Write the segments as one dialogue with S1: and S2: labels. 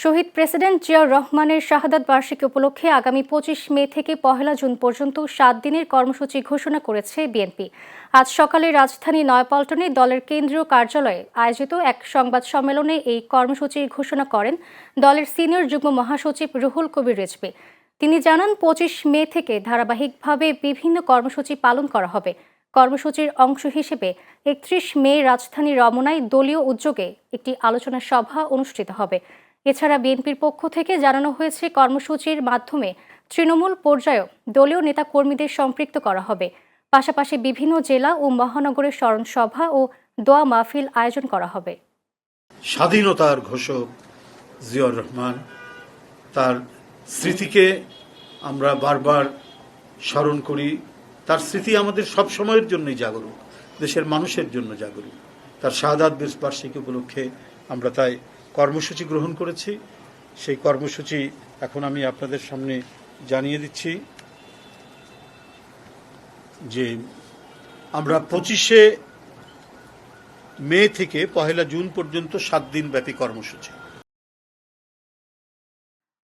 S1: শহীদ president Ziaur রহমানের শাহাদাত বার্ষিকী উপলক্ষে আগামী ২৫ মে থেকে ১ জুন পর্যন্ত ৭ দিনের কর্মসূচি ঘোষণা করেছে বিএনপি। আজ সকালে রাজধানী নয়াপল্টনে দলের কেন্দ্রীয় কার্যালয়ে আয়োজিত এক সংবাদ সম্মেলনে এই কর্মসূচি ঘোষণা করেন দলের সিনিয়র যুগ্ম মহাসচিব রুহুল কবির রিজভী। তিনি জানান, ২৫ মে থেকে ধারাবাহিকভাবে বিভিন্ন কর্মসূচি পালন করা হবে। কর্মসূচির অংশ হিসেবে ৩১ মে রাজধানী রমনায় দলীয় উদ্যোগে একটি আলোচনা সভা অনুষ্ঠিত হবে। এছাড়া বিএনপির পক্ষ থেকে জানানো হয়েছে, কর্মসূচির মাধ্যমে তৃণমূল পর্যায়েও দলীয় নেতাকর্মীদের সম্পৃক্ত করা হবে। পাশাপাশি বিভিন্ন জেলা ও মহানগরের স্মরণ সভা ও দোয়া মাহফিল আয়োজন করা হবে।
S2: স্বাধীনতার ঘোষক জিয়াউর রহমান, তার স্মৃতিকে আমরা বারবার স্মরণ করি। তার স্মৃতি আমাদের সব সময়ের জন্যই জাগরুক, দেশের মানুষের জন্য জাগরুক। তার শাহাদাত বার্ষিকী উপলক্ষে আমরা তাই কর্মসূচি গ্রহণ করেছি। সেই কর্মসূচি এখন আমি আপনাদের সামনে জানিয়ে দিচ্ছি যে আমরা ২৫শে মে থেকে ১ জুন পর্যন্ত ৭ দিন ব্যাপী কর্মসূচি।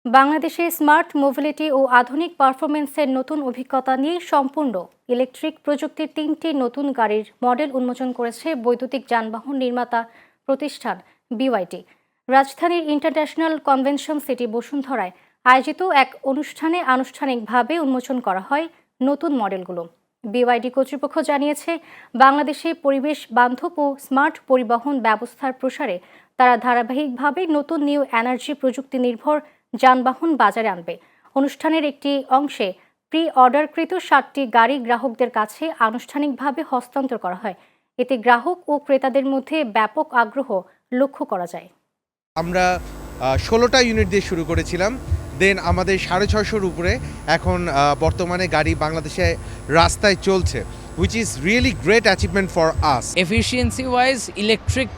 S1: বাংলাদেশে স্মার্ট মোবিলিটি ও আধুনিক পারফরমেন্সের নতুন অভিজ্ঞতা নিয়ে সম্পূর্ণ ইলেকট্রিক প্রযুক্তির ৩টি নতুন গাড়ির মডেল উন্মোচন করেছে বৈদ্যুতিক যানবাহন নির্মাতা প্রতিষ্ঠান বিওয়াইডি। রাজধানীর ইন্টারন্যাশনাল কনভেনশন সিটি বসুন্ধরায় আয়োজিত এক অনুষ্ঠানে আনুষ্ঠানিকভাবে উন্মোচন করা হয় নতুন মডেলগুলো। বিওয়াইডি কর্তৃপক্ষ জানিয়েছে, বাংলাদেশে পরিবেশ বান্ধব ও স্মার্ট পরিবহন ব্যবস্থার প্রসারে তারা ধারাবাহিকভাবে নতুন নিউ এনার্জি প্রযুক্তি নির্ভর যানবাহন বাজারে আনবে। অনুষ্ঠানের একটি অংশে প্রি অর্ডারকৃত ৭টি গাড়ি গ্রাহকদের কাছে আনুষ্ঠানিকভাবে হস্তান্তর করা হয়। এতে গ্রাহক ও ক্রেতাদের মধ্যে ব্যাপক আগ্রহ লক্ষ্য করা যায়।
S3: আমরা ১৬টা ইউনিট দিয়ে শুরু করেছিলাম, দেন আমাদের ৬৫০র উপরে এখন বর্তমানে গাড়ি বাংলাদেশে রাস্তায় চলছে, which is really great achievement for us.
S4: Efficiency wise electric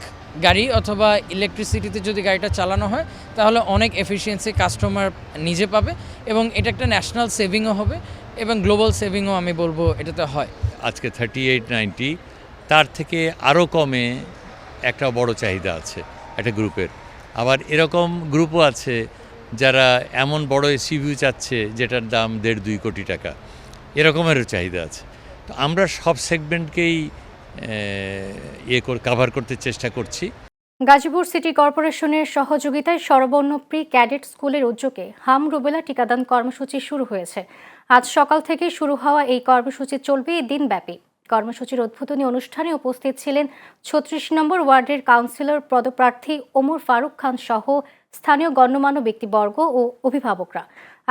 S4: গাড়ি অথবা ইলেকট্রিসিটিতে যদি গাড়িটা চালানো হয় তাহলে অনেক এফিসিয়েন্সি কাস্টমার নিজে পাবে এবং এটা একটা ন্যাশনাল সেভিংও হবে এবং গ্লোবাল সেভিংও আমি বলবো এটাতে হয়।
S5: আজকে 3890, তার থেকে আরও কমে একটা বড় চাহিদা আছে একটা গ্রুপের। আবার এরকম গ্রুপও আছে যারা এমন বড় এসইউভি চাচ্ছে যেটার দাম ১.৫-২ কোটি টাকা, এরকমেরও চাহিদা আছে। তো আমরা সব সেগমেন্টকেই কাভার করতে চেষ্টা করছি।
S1: গাজীপুর সিটি কর্পোরেশনের সহযোগিতায় স্বরবর্ণ প্রি ক্যাডেট স্কুলের উদ্যোগে হাম রুবেলা টিকাদান কর্মসূচি শুরু হয়েছে। আজ সকাল থেকে শুরু হওয়া এই কর্মসূচি চলবে দিনব্যাপী। কর্মসূচির উদ্বোধনী অনুষ্ঠানে উপস্থিত ছিলেন ৩৬ নম্বর ওয়ার্ডের কাউন্সিলর পদপ্রার্থী ওমর ফারুক খান সহ স্থানীয় গণ্যমান্য ব্যক্তিবর্গ ও অভিভাবকরা।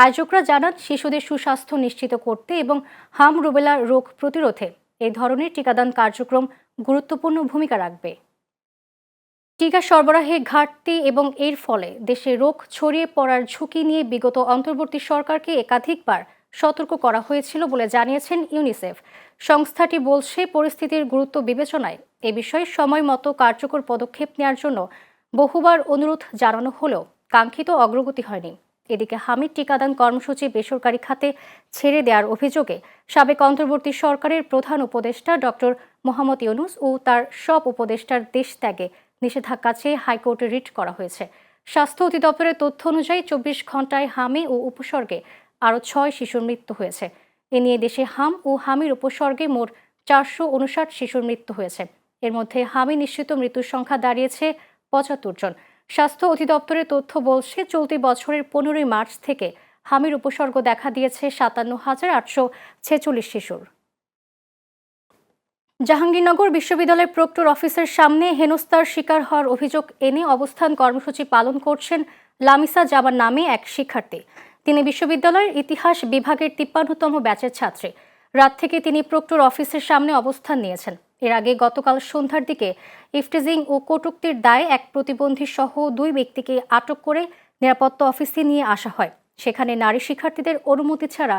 S1: আয়োজকরা জানান, শিশুদের সুস্বাস্থ্য নিশ্চিত করতে এবং হাম রুবেলা রোগ প্রতিরোধে এই ধরনের টিকাদান কার্যক্রম গুরুত্বপূর্ণ ভূমিকা রাখবে। টিকা সরবরাহে ঘাটতি এবং এর ফলে দেশে রোগ ছড়িয়ে পড়ার ঝুঁকি নিয়ে বিগত অন্তর্বর্তী সরকারকে একাধিকবার সতর্ক করা হয়েছিল বলে জানিয়েছেন ইউনিসেফ। সংস্থাটি বলছে, পরিস্থিতির গুরুত্ব বিবেচনায় এ বিষয়ে সময় মতো কার্যকর পদক্ষেপ নেওয়ার জন্য বহুবার অনুরোধ জানানো হলেও কাঙ্ক্ষিত অগ্রগতি হয়নি। এদিকে হামিদ টিকাদান কর্মসূচি বেসরকারি খাতে ছেড়ে দেওয়ার অভিযোগে সাবেক অন্তর্বর্তী সরকারের প্রধান উপদেষ্টা ডক্টর মোহাম্মদ ইউনূস ও তার সব উপদেষ্টার দেশ ত্যাগে নিষেধাজ্ঞা চেয়ে হাইকোর্টে রিট করা হয়েছে। স্বাস্থ্য অধিদপ্তরের তথ্য অনুযায়ী ২৪ ঘণ্টায় হামি ও উপসর্গে আরও ৬ শিশুর মৃত্যু হয়েছে। এ নিয়ে দেশে হাম ও হামির উপসর্গে মোট ৪৫৯ শিশুর মৃত্যু হয়েছে। এর মধ্যে হামি নিশ্চিত মৃত্যুর সংখ্যা দাঁড়িয়েছে ৭৫ জন। স্বাস্থ্য অধিদপ্তরের তথ্য বলছে, চলতি বছরের ১৫ই মার্চ থেকে হামির উপসর্গ দেখা দিয়েছে ৫৭,৮৪৬ শিশুর। জাহাঙ্গীরনগর বিশ্ববিদ্যালয়ের প্রক্টর অফিসের সামনে হেনস্থার শিকার হওয়ার অভিযোগ এনে অবস্থান কর্মসূচি পালন করছেন লামিসা জামান নামে এক শিক্ষার্থী। তিনি বিশ্ববিদ্যালয়ের ইতিহাস বিভাগের ৫৩তম ব্যাচের ছাত্রী। রাত থেকে তিনি প্রক্টর অফিসের সামনে অবস্থান নিয়েছেন। এর আগে গতকাল সন্ধ্যার দিকে ইফটিজিং ও কটূক্তির দায়ে এক প্রতিবন্ধী সহ ২ ব্যক্তিকে আটক করে নিরাপত্তা অফিসে নিয়ে আসা হয়। সেখানে নারী শিক্ষার্থীদের অনুমতি ছাড়া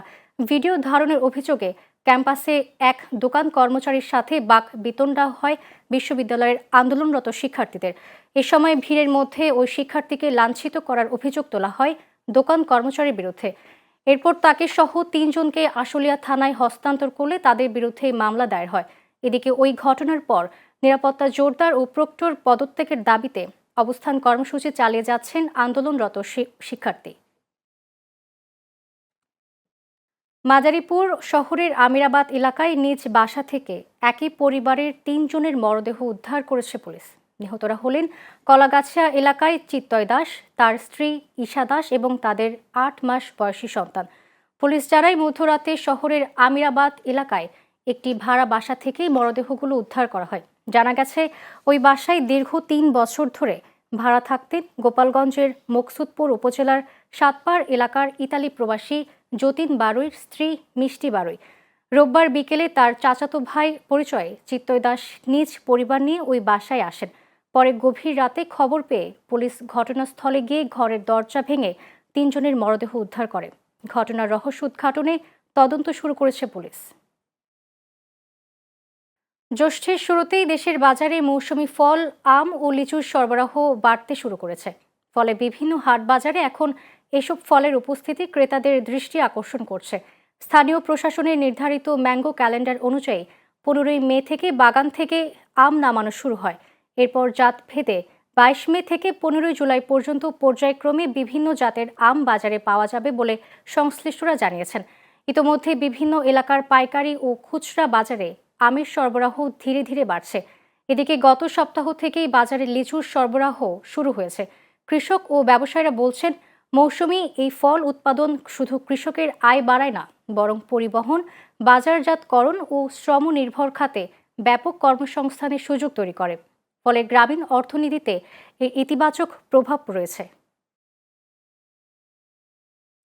S1: ভিডিও ধারণের অভিযোগে ক্যাম্পাসে এক দোকান কর্মচারীর সাথে বাক বিতণ্ডা হয় বিশ্ববিদ্যালয়ের আন্দোলনরত শিক্ষার্থীদের। এ সময় ভিড়ের মধ্যে ওই শিক্ষার্থীকে লাঞ্ছিত করার অভিযোগ তোলা হয় দোকান কর্মচারীর বিরুদ্ধে। এরপর তাকে সহ ৩ জনকে আশুলিয়া থানায় হস্তান্তর করলে তাদের বিরুদ্ধে মামলা দায়ের হয়। এদিকে ওই ঘটনার পর নিরাপত্তা জোরদার ও প্রক্টর পদত্যাগের দাবিতে অবস্থান কর্মসূচি চালিয়ে যাচ্ছেন আন্দোলনরত শিক্ষার্থী। মাদারীপুর শহরের আমিরাবাদ এলাকায় নিজ বাসা থেকে একই পরিবারের ৩ জনের মরদেহ উদ্ধার করেছে পুলিশ। নিহতরা হলেন কলাগাছিয়া এলাকায় চিত্তয় দাস, তার স্ত্রী ঈশা দাস এবং তাদের ৮ মাস বয়সী সন্তান। পুলিশ জানায় মধ্যরাতে শহরের আমিরাবাদ এলাকায় একটি ভাড়া বাসা থেকেই মরদেহগুলো উদ্ধার করা হয়। জানা গেছে ওই বাসায় দীর্ঘ ৩ বছর ধরে ভাড়া থাকতেন গোপালগঞ্জের মকসুদপুর উপজেলার সাতপাড় এলাকার ইতালি প্রবাসী যতীন বারুইর স্ত্রী মিষ্টি বারুই। রোববার বিকেলে তার চাচাতো ভাই পরিচয়ে চিত্তয় দাস নিজ পরিবার নিয়ে ওই বাসায় আসেন। পরে গভীর রাতে খবর পেয়ে পুলিশ ঘটনাস্থলে গিয়ে ঘরের দরজা ভেঙে ৩ জনের মরদেহ উদ্ধার করে। ঘটনার রহস্য উদ্ঘাটনে তদন্ত শুরু করেছে পুলিশ। জ্যৈষ্ঠের শুরুতেই দেশের বাজারে মৌসুমি ফল, আম ও লিচুর সরবরাহ বাড়তে শুরু করেছে। ফলে বিভিন্ন হাট বাজারে এখন এসব ফলের উপস্থিতি ক্রেতাদের দৃষ্টি আকর্ষণ করছে। স্থানীয় প্রশাসনের নির্ধারিত ম্যাঙ্গো ক্যালেন্ডার অনুযায়ী 15ই মে থেকে বাগান থেকে আম নামানো শুরু হয়। এরপর জাতভেদে 22 মে থেকে 15 জুলাই পর্যন্ত পর্যায়ক্রমে বিভিন্ন জাতের আম বাজারে পাওয়া যাবে বলে সংশ্লিষ্টরা জানিয়েছেন। ইতোমধ্যে বিভিন্ন এলাকার পাইকারি ও খুচরা বাজারে আমের সরবরাহ ধীরে ধীরে বাড়ছে। এদিকে গত সপ্তাহ থেকেই বাজারে লিচুর সরবরাহ শুরু হয়েছে। কৃষক ও ব্যবসায়ীরা বলছেন, মৌসুমি এই ফল উৎপাদন শুধু কৃষকের আয় বাড়ায় না, বরং পরিবহন, বাজারজাতকরণ ও শ্রম নির্ভর খাতে ব্যাপক কর্মসংস্থানের সুযোগ তৈরি করে। ফলে গ্রামীণ অর্থনীতিতে এর ইতিবাচক প্রভাব রয়েছে।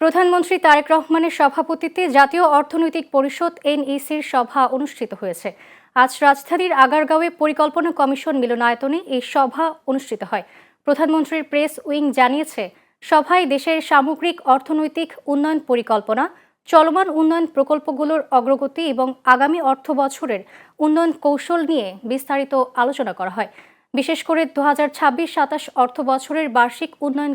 S1: প্রধানমন্ত্রী তারেক রহমানের সভাপতিত্বে জাতীয় অর্থনৈতিক পরিষদ NECর সভা অনুষ্ঠিত হয়েছে। আজ রাজধানীর আগারগাঁওয়ে পরিকল্পনা কমিশন মিলনায়তনে এই সভা অনুষ্ঠিত হয়। প্রধানমন্ত্রীর প্রেস উইং জানিয়েছে, সভায় দেশের সামগ্রিক অর্থনৈতিক উন্নয়ন পরিকল্পনা, চলমান উন্নয়ন প্রকল্পগুলোর অগ্রগতি এবং আগামী অর্থ বছরের উন্নয়ন কৌশল নিয়ে বিস্তারিত আলোচনা করা হয়। বিশেষ করে 2026-27 অর্থ বছরের বার্ষিক উন্নয়ন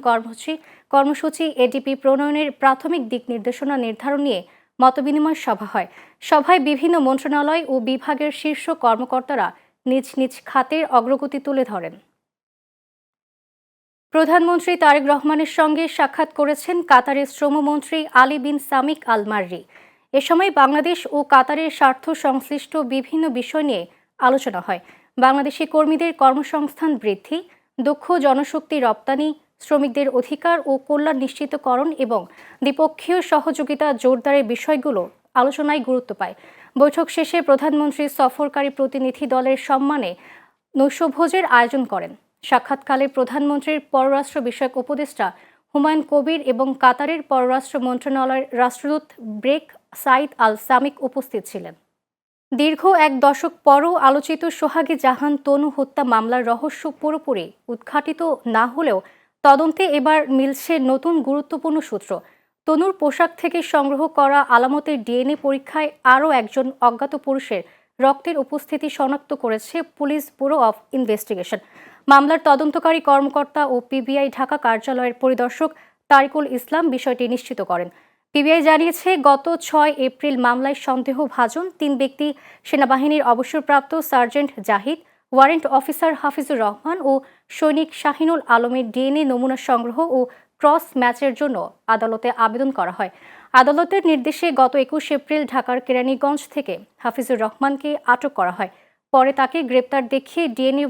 S1: কর্মসূচি ADP প্রণয়নের প্রাথমিক দিক নির্দেশনা নির্ধারণ নিয়ে মতবিনিময় সভা হয়। সভায় বিভিন্ন মন্ত্রণালয় ও বিভাগের শীর্ষ কর্মকর্তারা নিজ নিজ খাতের অগ্রগতি তুলে ধরেন। প্রধানমন্ত্রী তারেক রহমানের সঙ্গে সাক্ষাৎ করেছেন কাতারের শ্রমমন্ত্রী আলী বিন সামিক আল মাররি। এ সময় বাংলাদেশ ও কাতারের স্বার্থ সংশ্লিষ্ট বিভিন্ন বিষয় নিয়ে আলোচনা হয়। বাংলাদেশি কর্মীদের কর্মসংস্থান বৃদ্ধি, দক্ষ জনশক্তি রপ্তানি, শ্রমিকদের অধিকার ও কল্যাণ নিশ্চিতকরণ এবং দ্বিপক্ষীয় সহযোগিতা জোরদারের বিষয়গুলো আলোচনায় গুরুত্ব পায়। বৈঠক শেষে প্রধানমন্ত্রী সফরকারী প্রতিনিধি দলের সম্মানে নৈশভোজের আয়োজন করেন। সাক্ষাৎকালে প্রধানমন্ত্রীর পররাষ্ট্র বিষয়ক উপদেষ্টা হুমায়ুন কবির এবং কাতারের পররাষ্ট্র মন্ত্রণালয়ের রাষ্ট্রদূত ব্রেক সাইদ আল সামিক উপস্থিত ছিলেন। দীর্ঘ 1 দশক পরও আলোচিত সোহাগী জাহান তনু হত্যা মামলার রহস্য পুরোপুরি উদ্ঘাটিত না হলেও তদন্তে এবার মিলছে নতুন গুরুত্বপূর্ণ সূত্র। তনুর পোশাক থেকে সংগ্রহ করা আলামতের DNA পরীক্ষায় আরও একজন অজ্ঞাত পুরুষের রক্তের উপস্থিতি শনাক্ত করেছে পুলিশ ব্যুরো অফ ইনভেস্টিগেশন। মামলার তদন্তকারী কর্মকর্তা ও PBI ঢাকা কার্যালয়ের পরিদর্শক তারিকুল ইসলাম বিষয়টি নিশ্চিত করেন। PBI জানিয়েছে, গত 6 এপ্রিল মামলায় সন্দেহভাজন 3 ব্যক্তি সেনাবাহিনীর অবসরপ্রাপ্ত sergeant Zahid, warrant officer Hafizur Rahman ও সৈনিক শাহিনুল আলমের DNA নমুনা সংগ্রহ ও ক্রস ম্যাচের জন্য আদালতে আবেদন করা হয়। আদালতের নির্দেশে গত 21 এপ্রিল ঢাকার কেরানীগঞ্জ থেকে হাফিজুর রহমানকে আটক করা হয়। পরে তাকে গ্রেপ্তার দেখিয়ে DNA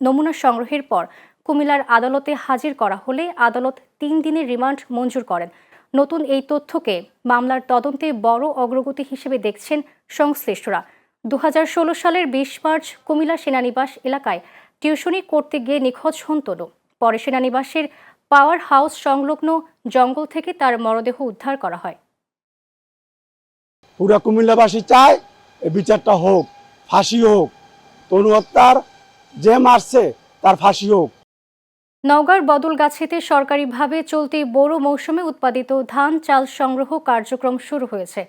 S1: নমুনা সংগ্রহের পর কুমিল্লার আদালতে হাজির করা হলে আদালত 3 দিনের রিমান্ড মঞ্জুর করেন। নতুন এই তথ্যকে মামলার তদন্তে বড় অগ্রগতি হিসেবে দেখছেন সংশ্লিষ্টরা। 2016 সালের 20 মার্চ কুমিল্লা সেনানিবাস এলাকায় টিউশনি করতে গিয়ে নিখোঁজ হন তনু। পরে সেনানিবাসের পাওয়ার হাউস সংলগ্ন জঙ্গল থেকে তার মরদেহ উদ্ধার করা হয়।
S6: পুরা কুমিল্লাবাসী চায় এই বিচারটা হোক, ফাঁসি হোক, তনু হত্যার যে মারছে তার ফাঁসি হোক।
S1: নওগাঁর বদলগাছিতে সরকারিভাবে চলতি বোরো মৌসুমে উৎপাদিত ধান চাল সংগ্রহ কার্যক্রম শুরু হয়েছে।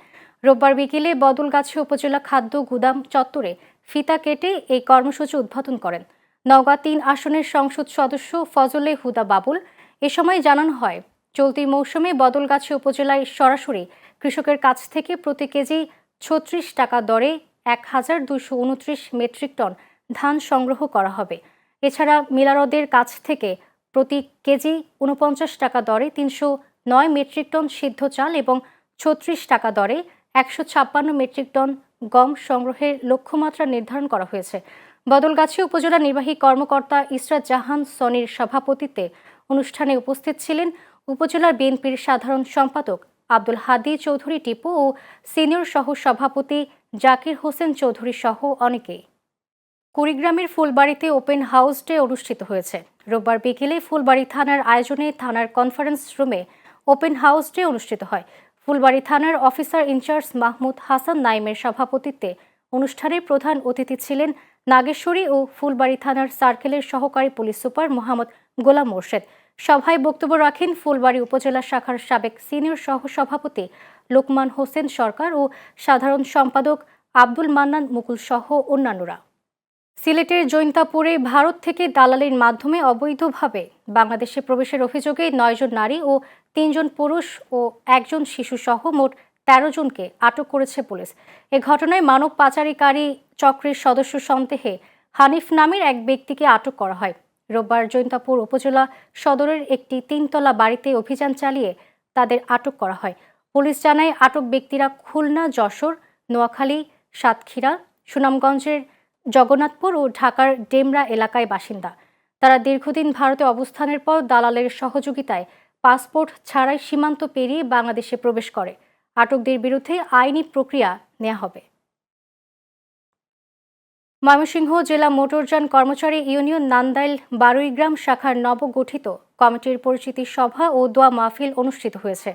S1: রোববার বিকেলে বদলগাছি উপজেলা খাদ্য গুদাম চত্বরে ফিতা কেটে এই কর্মসূচি উদ্বোধন করেন নওগাঁ 3 আসনের সংসদ সদস্য ফজলে হুদা বাবুল। এ সময় জানানো হয়, চলতি মৌসুমে বদলগাছি উপজেলায় সরাসরি কৃষকের কাছ থেকে প্রতি কেজি 36 টাকা দরে 1229 মেট্রিক টন ধান সংগ্রহ করা হবে। এছাড়া মিলারদের কাছ থেকে প্রতি কেজি ৪৯ টাকা দরে ৩০৯ মেট্রিক টন সিদ্ধ চাল এবং ৩৬ টাকা দরে ১৫৬ মেট্রিক টন গম সংগ্রহের লক্ষ্যমাত্রা নির্ধারণ করা হয়েছে। বদলগাছি উপজেলা নির্বাহী কর্মকর্তা ইসরাত জাহান সনির সভাপতিত্বে অনুষ্ঠানে উপস্থিত ছিলেন উপজেলা বিএনপির সাধারণ সম্পাদক আব্দুল হাদী চৌধুরী টিপু ও সিনিয়র সহ সভাপতি জাকির হোসেন চৌধুরী সহ অনেকেই। কুড়িগ্রামের ফুলবাড়িতে ওপেন হাউস ডে অনুষ্ঠিত হয়েছে। রোববার বিকেলে ফুলবাড়ি থানার আয়োজনে থানার কনফারেন্স রুমে ওপেন হাউস ডে অনুষ্ঠিত হয়। ফুলবাড়ি থানার অফিসার ইনচার্জ মাহমুদ হাসান নাইমের সভাপতিত্বে অনুষ্ঠানে প্রধান অতিথি ছিলেন নাগেশ্বরী ও ফুলবাড়ি থানার সার্কেলের সহকারী পুলিশ সুপার মোহাম্মদ গোলাম মোর্শেদ। সভায় বক্তব্য রাখেন ফুলবাড়ি উপজেলা শাখার সাবেক সিনিয়র সহসভাপতি লোকমান হোসেন সরকার ও সাধারণ সম্পাদক আব্দুল মান্নান মুকুল সহ অন্যান্যরা। সিলেটের জৈন্তাপুরে ভারত থেকে দালালির মাধ্যমে অবৈধভাবে বাংলাদেশে প্রবেশের অভিযোগে ৯ জন নারী ও ৩ জন পুরুষ ও ১ জন শিশু সহ মোট ১৩ জনকে আটক করেছে পুলিশ। এ ঘটনায় মানব পাচারকারী চক্রের সদস্য সন্দেহে হানিফ নামের এক ব্যক্তিকে আটক করা হয়। রোববার জৈন্তাপুর উপজেলা সদরের একটি ৩তলা বাড়িতে অভিযান চালিয়ে তাদের আটক করা হয়। পুলিশ জানায় আটক ব্যক্তিরা খুলনা, যশোর, নোয়াখালী, সাতক্ষীরা, সুনামগঞ্জের জগন্নাথপুর ও ঢাকার ডেমরা এলাকায় বাসিন্দা। তারা দীর্ঘদিন ভারতে অবস্থানের পর দালালের সহযোগিতায় পাসপোর্ট ছাড়াই সীমান্ত পেরিয়ে বাংলাদেশে প্রবেশ করে। আটকদের বিরুদ্ধে আইনি প্রক্রিয়া নেওয়া হবে। ময়মনসিংহ জেলা মোটরযান কর্মচারী ইউনিয়ন নান্দাইল বারুইগ্রাম শাখার নবগঠিত কমিটির পরিচিতি সভা ও দোয়া মাহফিল অনুষ্ঠিত হয়েছে।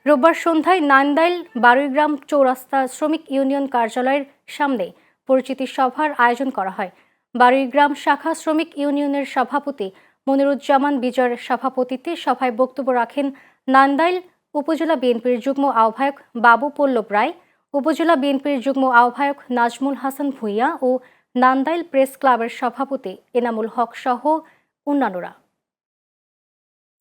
S1: রোববার সন্ধ্যায় নান্দাইল বারুইগ্রাম চৌরাস্তা শ্রমিক ইউনিয়ন কার্যালয়ের সামনে পরিচিতি সভার আয়োজন করা হয়। বারুইগ্রাম শাখা শ্রমিক ইউনিয়নের সভাপতি মনিরুজ্জামান বিজয়ের সভাপতিত্বে সভায় বক্তব্য রাখেন নান্দাইল উপজেলা বিএনপির যুগ্ম আহ্বায়ক বাবু পল্লব রায়, উপজেলা বিএনপির যুগ্ম আহ্বায়ক নাজমুল হাসান ভূঁইয়া ও নান্দাইল প্রেস ক্লাবের সভাপতি এনামুল হক সহ অন্যান্যরা।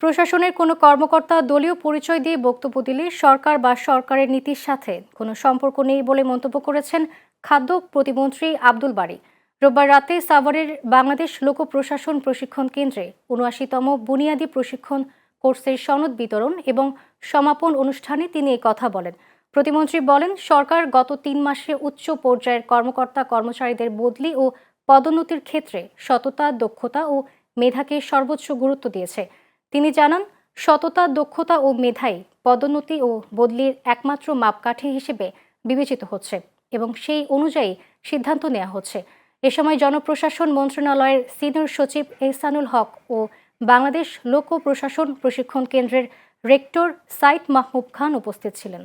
S1: প্রশাসনের কোনো কর্মকর্তা দলীয় পরিচয় দিয়ে বক্তব্য দিলে সরকার বা সরকারের নীতির সাথে কোনো সম্পর্ক নেই বলে মন্তব্য করেছেন খাদ্য প্রতিমন্ত্রী আব্দুল বারী। রোববার রাতে সাভারের বাংলাদেশ লোক প্রশাসন প্রশিক্ষণ কেন্দ্রে ৭৯তম বুনিয়াদী প্রশিক্ষণ কোর্সের সনদ বিতরণ এবং সমাপন অনুষ্ঠানে তিনি এই কথা বলেন। প্রতিমন্ত্রী বলেন, সরকার গত ৩ মাসে উচ্চ পর্যায়ের কর্মকর্তা কর্মচারীদের বদলি ও পদোন্নতির ক্ষেত্রে সততা, দক্ষতা ও মেধাকে সর্বোচ্চ গুরুত্ব দিয়েছে। তিনি জানান, সততা, দক্ষতা ও মেধাই পদোন্নতি ও বদলির একমাত্র মাপকাঠি হিসেবে বিবেচিত হচ্ছে এবং সেই অনুযায়ী সিদ্ধান্ত নেওয়া হচ্ছে। এ সময় জনপ্রশাসন মন্ত্রণালয়ের সিনিয়র সচিব এহসানুল হক ও বাংলাদেশ লোক প্রশাসন প্রশিক্ষণ কেন্দ্রের রেক্টর সাইদ মাহমুদ খান উপস্থিত ছিলেন।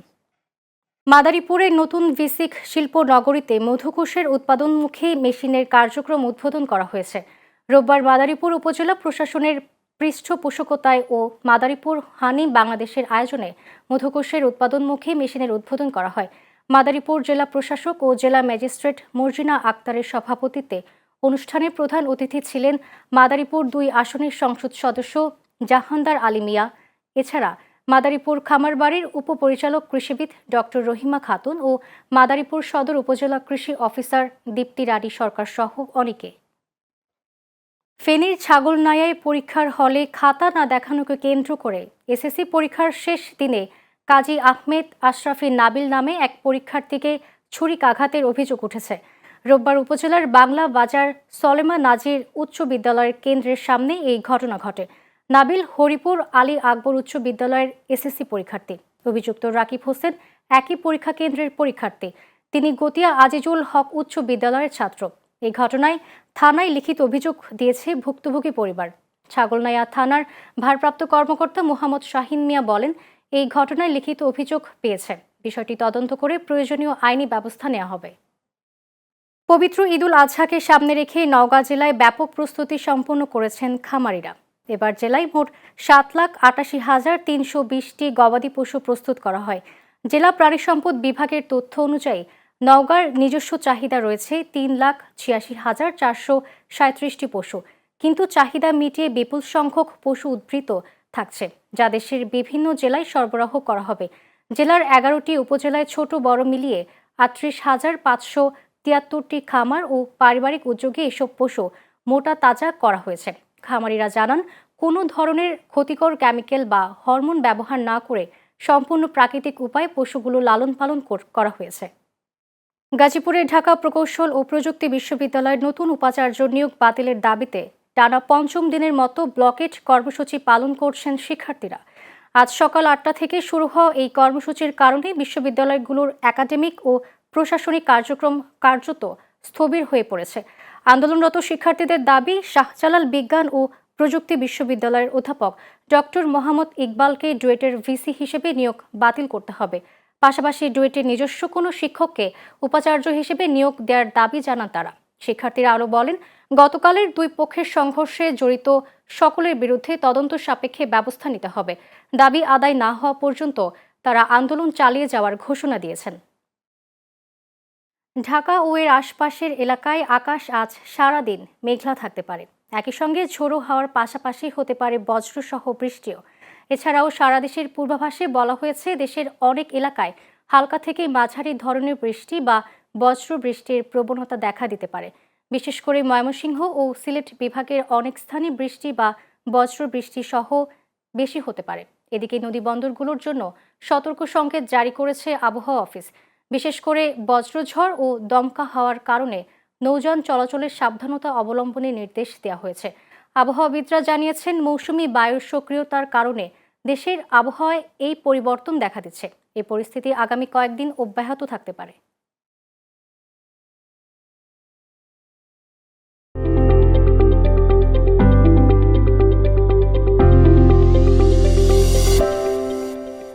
S1: মাদারীপুরের নতুন ভিসিক শিল্প নগরীতে মধুকোষের উৎপাদনমুখী মেশিনের কার্যক্রম উদ্বোধন করা হয়েছে। রোববার মাদারীপুর উপজেলা প্রশাসনের পৃষ্ঠপোষকতায় ও মাদারীপুর হানি বাংলাদেশের আয়োজনে মধুকোষের উৎপাদনমুখী মেশিনের উদ্বোধন করা হয়। মাদারীপুর জেলা প্রশাসক ও জেলা ম্যাজিস্ট্রেট মর্জিনা আক্তারের সভাপতিত্বে অনুষ্ঠানে প্রধান অতিথি ছিলেন মাদারীপুর ২ আসনের সংসদ সদস্য জাহানদার আলী মিয়া। এছাড়া মাদারীপুর খামারবাড়ির উপপরিচালক কৃষিবিদ ডক্টর রহিমা খাতুন ও মাদারীপুর সদর উপজেলা কৃষি অফিসার দীপ্তি রানী সরকার সহ অনেকে। ফেনীর ছাগলনাইয়ায় পরীক্ষার হলে খাতা না দেখানোকে কেন্দ্র করে এসএসসি পরীক্ষার শেষ দিনে কাজী আহমেদ আশরাফি নাবিল নামে এক পরীক্ষার্থীকে ছুরিকাঘাতের অভিযোগ উঠেছে। রোববার উপজেলার বাংলা বাজার সলেমা নাজির উচ্চ বিদ্যালয়ের কেন্দ্রের সামনে এই ঘটনা ঘটে। নাবিল হরিপুর আলী আকবর উচ্চ বিদ্যালয়ের এসএসসি পরীক্ষার্থী। অভিযুক্ত রাকিব হোসেন একই পরীক্ষা কেন্দ্রের পরীক্ষার্থী। তিনি গতিয়া আজিজুল হক উচ্চ বিদ্যালয়ের ছাত্র। এই ঘটনায় থানায় লিখিত অভিযোগ দিয়েছে ভুক্তভোগী পরিবার। ছাগলনাইয়া থানার ভারপ্রাপ্ত কর্মকর্তা মোহাম্মদ শাহিন মিয়া বলেন, এই ঘটনায় লিখিত অভিযোগ পেয়েছে। বিষয়টি তদন্ত করে প্রয়োজনীয় আইনি ব্যবস্থা নেওয়া হবে। পবিত্র ঈদুল আজহাকে সামনে রেখে নওগাঁ জেলায় ব্যাপক প্রস্তুতি সম্পন্ন করেছেন খামারিরা। এবার জেলায় মোট ৭,৮৮,৩২০টি গবাদি পশু প্রস্তুত করা হয়। জেলা প্রাণী সম্পদ বিভাগের তথ্য অনুযায়ী নওগাঁর নিজস্ব চাহিদা রয়েছে ৩,৮৬,৪৩৭টি পশু, কিন্তু চাহিদা মিটিয়ে বিপুল সংখ্যক পশু উদ্বৃত্ত থাকছে, যা দেশের বিভিন্ন জেলায় সরবরাহ করা হবে। জেলার ১১টি উপজেলায় ছোট বড় মিলিয়ে ৩৮,৫৭৩টি খামার ও পারিবারিক উদ্যোগে এসব পশু মোটা তাজা করা হয়েছে। খামারিরা জানান, কোনো ধরনের ক্ষতিকর কেমিক্যাল বা হরমোন ব্যবহার না করে সম্পূর্ণ প্রাকৃতিক উপায়ে পশুগুলো লালন পালন করা হয়েছে। গাজীপুরের ঢাকা প্রকৌশল ও প্রযুক্তি বিশ্ববিদ্যালয়ের নতুন উপাচার্য নিয়োগ বাতিলের দাবিতে টানা পঞ্চম দিনের মতো ব্লকেট কর্মসূচি পালন করছেন শিক্ষার্থীরা। আজ সকাল 8টা থেকে শুরু হওয়া এই কর্মসূচির কারণে বিশ্ববিদ্যালয়গুলোর একাডেমিক ও প্রশাসনিক কার্যক্রম কার্যত স্থবির হয়ে পড়েছে। আন্দোলনরত শিক্ষার্থীদের দাবি, শাহজালাল বিজ্ঞান ও প্রযুক্তি বিশ্ববিদ্যালয়ের অধ্যাপক ডক্টর মোহাম্মদ ইকবালকে ডুয়েটের ভিসি হিসেবে নিয়োগ বাতিল করতে হবে। পাশাপাশি ডুয়েটের নিজস্ব কোনো শিক্ষককে উপাচার্য হিসেবে নিয়োগ দেওয়ার দাবি জানান তারা। শিক্ষার্থীরা আরও বলেন, গতকালের দুই পক্ষের সংঘর্ষে জড়িত সকলের বিরুদ্ধে তদন্ত সাপেক্ষে ব্যবস্থা নিতে হবে। দাবি আদায় না হওয়া পর্যন্ত তারা আন্দোলন চালিয়ে যাওয়ার ঘোষণা দিয়েছেন। ঢাকা ও এর আশপাশের এলাকায় আকাশ আজ সারাদিন মেঘলা থাকতে পারে। একই সঙ্গে ঝোড়ো হাওয়ার পাশাপাশি হতে পারে বজ্রসহ বৃষ্টিও। এছাড়াও সারা দেশের পূর্বাভাসে বলা হয়েছে, দেশের অনেক এলাকায় হালকা থেকে মাঝারি ধরনের বৃষ্টি বা বজ্র বৃষ্টির প্রবণতা দেখা দিতে পারে। বিশেষ করে ময়মনসিংহ ও সিলেট বিভাগের অনেক স্থানে বৃষ্টি বা বজ্র বৃষ্টি সহ বেশি হতে পারে। এদিকে নদী বন্দরগুলোর জন্য সতর্ক সংকেত জারি করেছে আবহাওয়া অফিস। বিশেষ করে বজ্রঝড় ও দমকা হওয়ার কারণে নৌযান চলাচলের সাবধানতা অবলম্বনের নির্দেশ দেওয়া হয়েছে। আবহাওয়াবিদরা জানিয়েছেন, মৌসুমি বায়ুর সক্রিয়তার কারণে দেশের আবহাওয়ায় এই পরিবর্তন দেখা দিচ্ছে। এই পরিস্থিতি আগামী কয়েকদিন অব্যাহত থাকতে পারে।